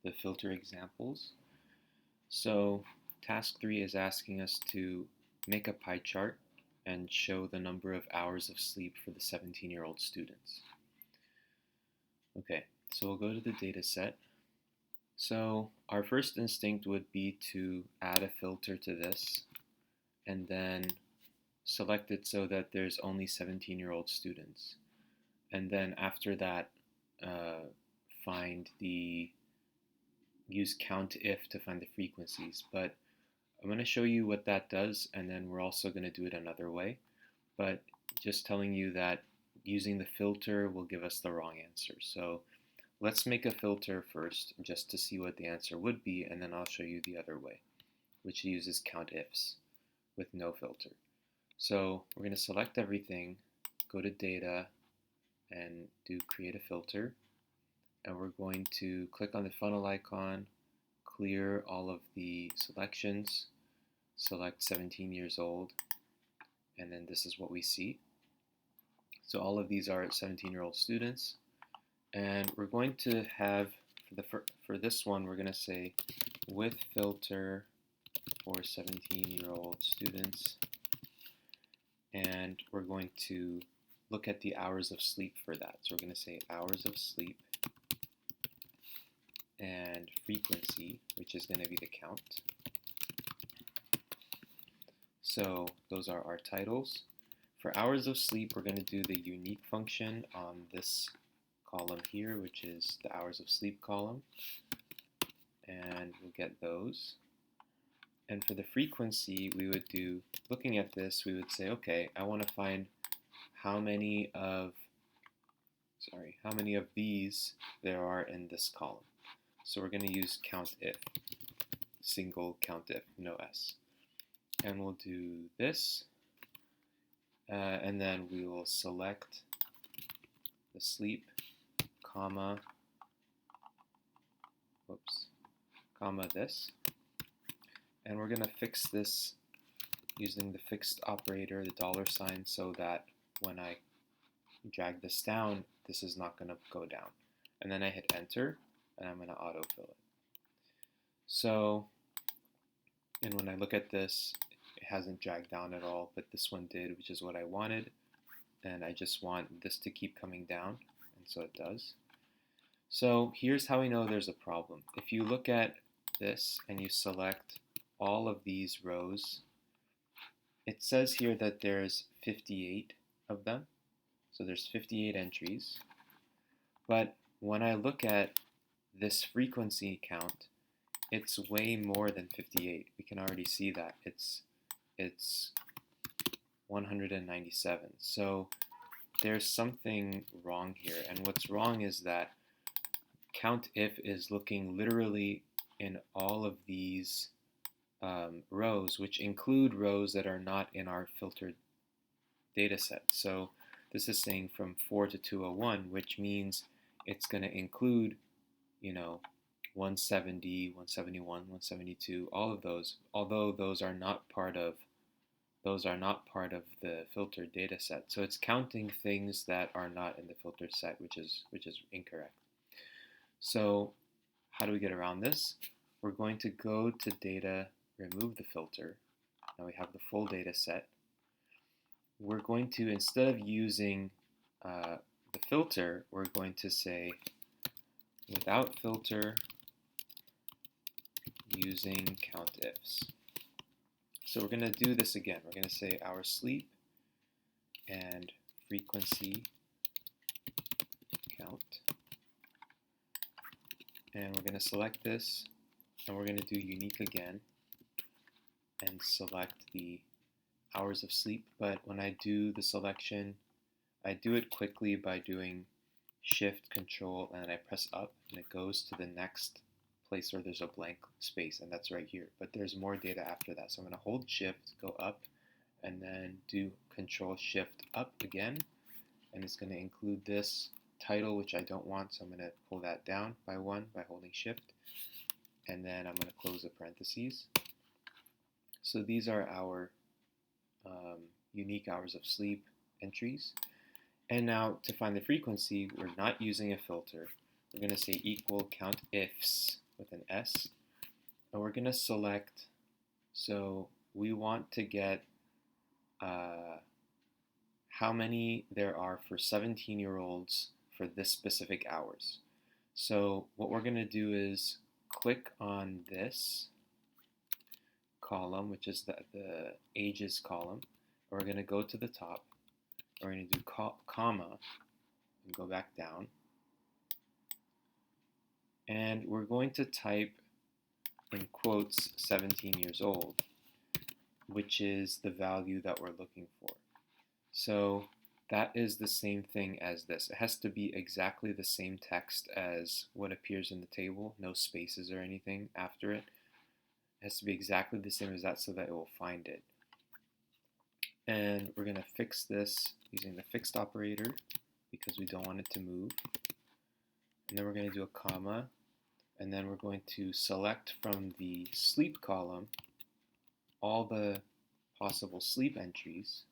the filter examples. So task 3 is asking us to make a pie chart and show the number of hours of sleep for the 17-year-old students. Okay, so we'll go to the data set. So our first instinct would be to add a filter to this and then select it so that there's only 17-year-old students. And then after that, use COUNTIF to find the frequencies. But I'm going to show you what that does, and then we're also going to do it another way. But just telling you that using the filter will give us the wrong answer. So let's make a filter first just to see what the answer would be, and then I'll show you the other way, which uses COUNTIFs with no filter. So we're going to select everything, go to Data, and do Create a Filter. And we're going to click on the funnel icon, clear all of the selections, select 17 years old, and then this is what we see. So all of these are 17-year-old students. And we're going to have, for this one, we're going to say with filter for 17-year-old students. And we're going to look at the hours of sleep for that. So we're going to say hours of sleep and frequency, which is going to be the count. So those are our titles. For hours of sleep, we're going to do the unique function on this column here, which is the hours of sleep column, and we'll get those. And for the frequency, we would do, looking at this, we would say, okay, I want to find how many of these there are in this column. So we're going to use COUNTIF, single COUNTIF, no S. And we'll do this, and then we will select the sleep, comma this. And we're going to fix this using the fixed operator, the $sign, so that when I drag this down, this is not going to go down. And then I hit enter, and I'm going to autofill it. So, and when I look at this, it hasn't dragged down at all, but this one did, which is what I wanted. And I just want this to keep coming down, and so it does. So here's how we know there's a problem. If you look at this and you select all of these rows, it says here that there's 58 of them. So there's 58 entries. But when I look at this frequency count, it's way more than 58. We can already see that. It's 197. So there's something wrong here. And what's wrong is that COUNTIF is looking literally in all of these rows, which include rows that are not in our filtered data set. So this is saying from 4 to 201, which means it's going to include, 170, 171, 172, all of those, although those are not part of the filtered data set. So it's counting things that are not in the filtered set, which is incorrect. So how do we get around this? We're going to go to Data, remove the filter. Now we have the full data set. We're going to, instead of using the filter, we're going to say without filter using COUNTIFs. So we're going to do this again. We're going to say our sleep and frequency count. And we're going to select this, and we're going to do unique again and select the hours of sleep. But when I do the selection, I do it quickly by doing Shift, Control, and I press up, and it goes to the next place where there's a blank space, and that's right here. But there's more data after that. So I'm going to hold Shift, go up, and then do Control Shift up again, and it's going to include this title, which I don't want, so I'm going to pull that down by 1 by holding Shift, and then I'm going to close the parentheses. So these are our unique hours of sleep entries. And now to find the frequency, we're not using a filter. We're going to say equal COUNTIFs with an S. And we're going to select, so we want to get how many there are for 17-year-olds for this specific hours. So what we're going to do is click on this column, which is the ages column. We're going to go to the top. We're going to do comma and go back down. And we're going to type in quotes 17 years old, which is the value that we're looking for. So that is the same thing as this. It has to be exactly the same text as what appears in the table, no spaces or anything after it. It has to be exactly the same as that so that it will find it. And we're going to fix this using the fixed operator because we don't want it to move. And then we're going to do a comma, and then we're going to select from the sleep column all the possible sleep entries.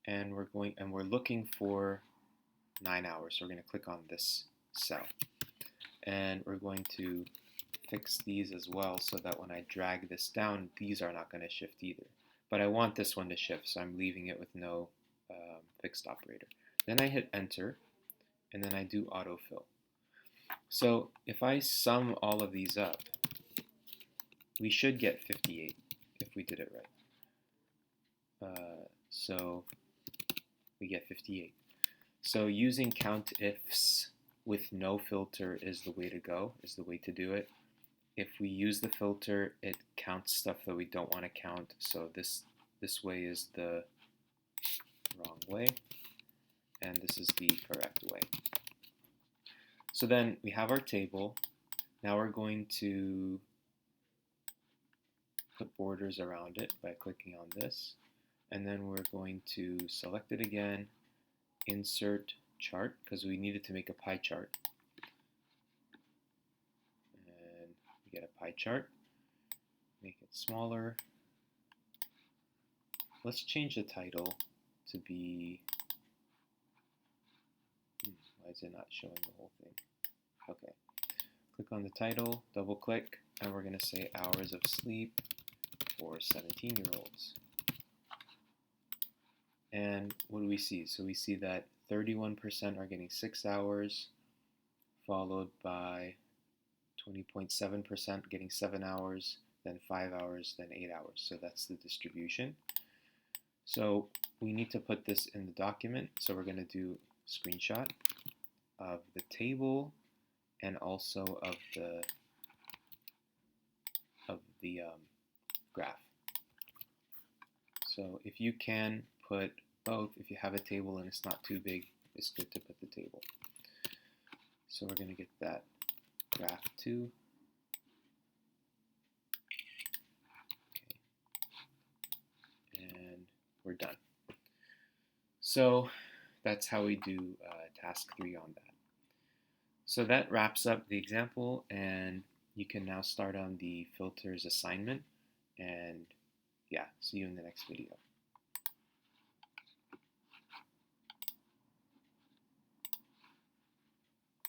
And we're looking for 9 hours. So we're going to click on this cell. And we're going to fix these as well so that when I drag this down, these are not going to shift either. But I want this one to shift, so I'm leaving it with no fixed operator. Then I hit enter, and then I do autofill. So if I sum all of these up, we should get 58 if we did it right. So we get 58. So using countifs with no filter is the way to go, is the way to do it. If we use the filter, it counts stuff that we don't want to count. So this way is the wrong way, and this is the correct way. So then we have our table. Now we're going to put borders around it by clicking on this. And then we're going to select it again, insert chart, because we needed to make a pie chart. And we get a pie chart. Make it smaller. Let's change the title to be, why is it not showing the whole thing? Okay. Click on the title, double click, and we're going to say hours of sleep for 17-year-olds. And what do we see? So we see that 31% are getting 6 hours, followed by 20.7% getting 7 hours, then 5 hours, then 8 hours. So that's the distribution. So we need to put this in the document. So we're going to do a screenshot of the table and also of the graph. So if you can put both, if you have a table and it's not too big, it's good to put the table. So we're going to get that graph too. Okay. And we're done. So that's how we do task 3 on that. So that wraps up the example, and you can now start on the filters assignment. And yeah, see you in the next video.